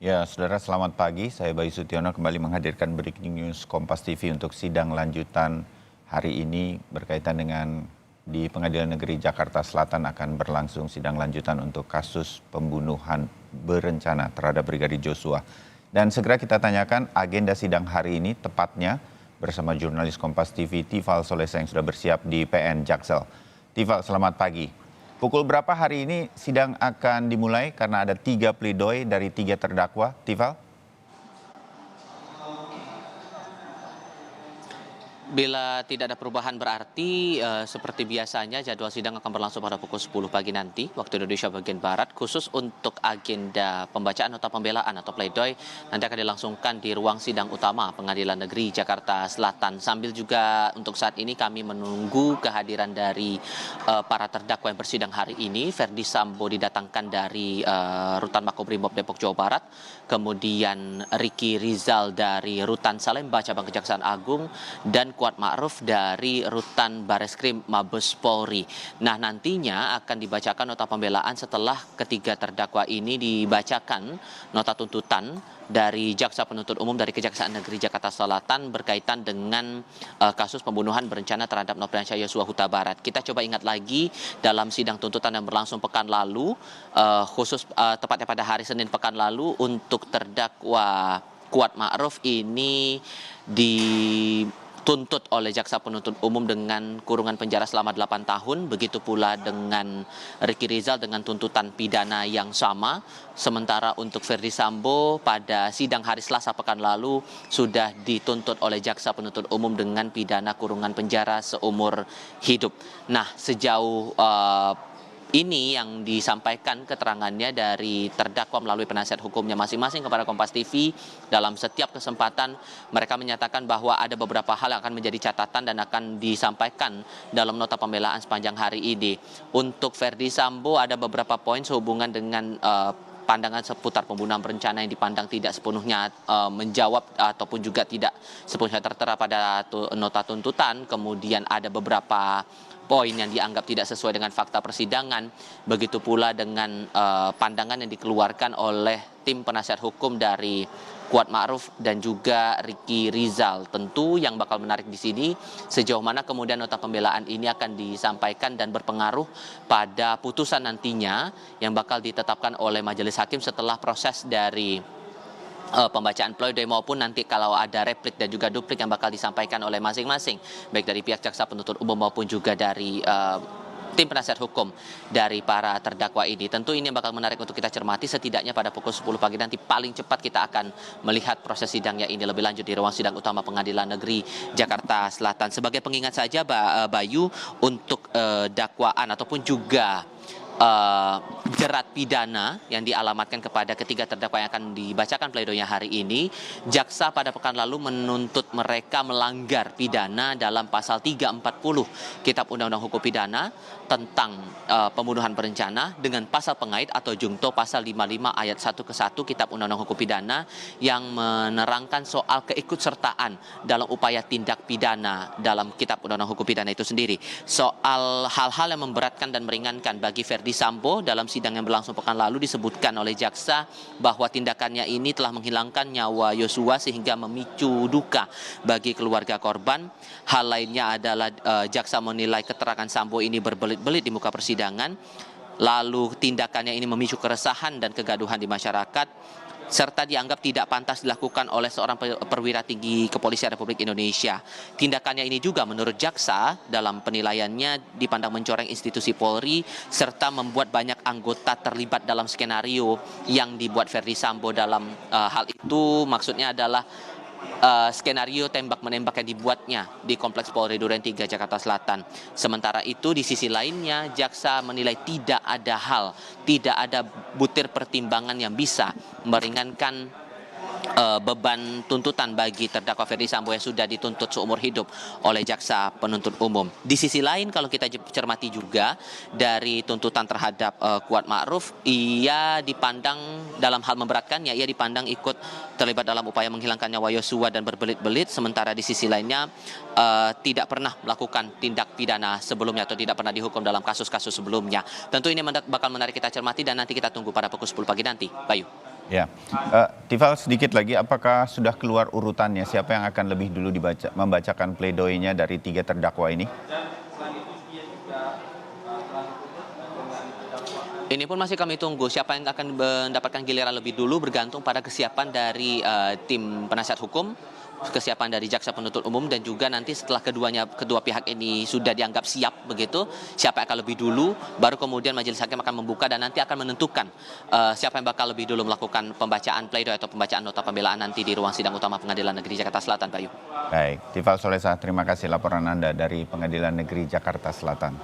Ya, saudara, selamat pagi. Saya Bayu Sutiono kembali menghadirkan Breaking News Kompas TV untuk sidang lanjutan hari ini berkaitan dengan di Pengadilan Negeri Jakarta Selatan akan berlangsung sidang lanjutan untuk kasus pembunuhan berencana terhadap Brigadir Joshua. Dan segera kita tanyakan agenda sidang hari ini tepatnya bersama jurnalis Kompas TV Tifal Solesa yang sudah bersiap di PN Jaksel. Tifal, selamat pagi. Pukul berapa hari ini sidang akan dimulai karena ada 3 pledoi dari 3 terdakwa, Tifal? Bila tidak ada perubahan berarti seperti biasanya jadwal sidang akan berlangsung pada pukul 10 pagi nanti waktu Indonesia bagian Barat, khusus untuk agenda pembacaan nota pembelaan atau pledoi nanti akan dilangsungkan di ruang sidang utama Pengadilan Negeri Jakarta Selatan. Sambil juga untuk saat ini kami menunggu kehadiran dari para terdakwa yang bersidang hari ini. Ferdy Sambo didatangkan dari Rutan Makobrimob Depok Jawa Barat, kemudian Ricky Rizal dari Rutan Salemba Cabang Kejaksaan Agung, dan Kuat Ma'ruf dari Rutan Bareskrim Mabes Polri. Nah, nantinya akan dibacakan nota pembelaan setelah ketiga terdakwa ini dibacakan nota tuntutan dari Jaksa Penuntut Umum dari Kejaksaan Negeri Jakarta Selatan berkaitan dengan kasus pembunuhan berencana terhadap Nofriansah Yosua Huta Barat. Kita coba ingat lagi dalam sidang tuntutan yang berlangsung pekan lalu, khusus tepatnya pada hari Senin pekan lalu, untuk terdakwa Kuat Ma'ruf ini dituntut oleh Jaksa Penuntut Umum dengan kurungan penjara selama 8 tahun, begitu pula dengan Ricky Rizal dengan tuntutan pidana yang sama. Sementara untuk Ferdy Sambo pada sidang hari Selasa pekan lalu sudah dituntut oleh Jaksa Penuntut Umum dengan pidana kurungan penjara seumur hidup. Nah, sejauh ini yang disampaikan keterangannya dari terdakwa melalui penasihat hukumnya masing-masing kepada Kompas TV. Dalam setiap kesempatan mereka menyatakan bahwa ada beberapa hal yang akan menjadi catatan dan akan disampaikan dalam nota pembelaan sepanjang hari ini. Untuk Ferdy Sambo ada beberapa poin sehubungan dengan pandangan seputar pembunuhan berencana yang dipandang tidak sepenuhnya menjawab ataupun juga tidak sepenuhnya tertera pada nota tuntutan. Kemudian ada beberapa poin yang dianggap tidak sesuai dengan fakta persidangan, begitu pula dengan pandangan yang dikeluarkan oleh tim penasihat hukum dari Kuat Ma'ruf dan juga Ricky Rizal. Tentu yang bakal menarik di sini sejauh mana kemudian nota pembelaan ini akan disampaikan dan berpengaruh pada putusan nantinya yang bakal ditetapkan oleh majelis hakim setelah proses dari pembacaan pledoi maupun nanti kalau ada replik dan juga duplik yang bakal disampaikan oleh masing-masing, baik dari pihak Jaksa Penuntut Umum maupun juga dari tim penasihat hukum dari para terdakwa ini. Tentu ini yang bakal menarik untuk kita cermati. Setidaknya pada pukul 10 pagi nanti paling cepat kita akan melihat proses sidangnya ini lebih lanjut di ruang sidang utama Pengadilan Negeri Jakarta Selatan. Sebagai pengingat saja Bayu, untuk dakwaan ataupun juga jerat pidana yang dialamatkan kepada ketiga terdakwa yang akan dibacakan pledoinya hari ini, jaksa pada pekan lalu menuntut mereka melanggar pidana dalam pasal 340 Kitab Undang-Undang Hukum Pidana tentang pembunuhan berencana dengan pasal pengait atau jungto pasal 55 ayat 1 ke 1 Kitab Undang-Undang Hukum Pidana yang menerangkan soal keikutsertaan dalam upaya tindak pidana dalam Kitab Undang-Undang Hukum Pidana itu sendiri. Soal hal-hal yang memberatkan dan meringankan bagi Ferdy Sambo dalam sidang yang berlangsung pekan lalu disebutkan oleh jaksa bahwa tindakannya ini telah menghilangkan nyawa Yosua sehingga memicu duka bagi keluarga korban. Hal lainnya adalah jaksa menilai keterangan Sambo ini berbelit-belit di muka persidangan, lalu tindakannya ini memicu keresahan dan kegaduhan di masyarakat, serta dianggap tidak pantas dilakukan oleh seorang perwira tinggi Kepolisian Republik Indonesia. Tindakannya ini juga menurut jaksa dalam penilaiannya dipandang mencoreng institusi Polri serta membuat banyak anggota terlibat dalam skenario yang dibuat Ferdy Sambo. Dalam hal itu maksudnya adalah skenario tembak-menembak yang dibuatnya di Kompleks Polri Duren 3 Jakarta Selatan. Sementara itu di sisi lainnya jaksa menilai tidak ada butir pertimbangan yang bisa meringankan beban tuntutan bagi terdakwa Ferdy Sambo yang sudah dituntut seumur hidup oleh Jaksa Penuntut Umum. Di sisi lain kalau kita cermati juga dari tuntutan terhadap Kuat Ma'ruf, ia dipandang dalam hal memberatkannya, ia dipandang ikut terlibat dalam upaya menghilangkan nyawa Yosua dan berbelit-belit, sementara di sisi lainnya tidak pernah melakukan tindak pidana sebelumnya atau tidak pernah dihukum dalam kasus-kasus sebelumnya. Tentu ini bakal menarik kita cermati dan nanti kita tunggu pada pukul 10 pagi nanti. Bayu. Ya, Tifal sedikit lagi, apakah sudah keluar urutannya siapa yang akan lebih dulu membacakan pledoinya dari 3 terdakwa ini? Ini pun masih kami tunggu siapa yang akan mendapatkan giliran lebih dulu bergantung pada kesiapan dari tim penasihat hukum, kesiapan dari jaksa penuntut umum dan juga nanti setelah kedua pihak ini sudah dianggap siap begitu, siapa yang akan lebih dulu, baru kemudian majelis hakim akan membuka dan nanti akan menentukan siapa yang bakal lebih dulu melakukan pembacaan pledoi atau pembacaan nota pembelaan nanti di ruang sidang utama Pengadilan Negeri Jakarta Selatan, Bayu. Baik, Tifal Solesa, terima kasih laporan Anda dari Pengadilan Negeri Jakarta Selatan.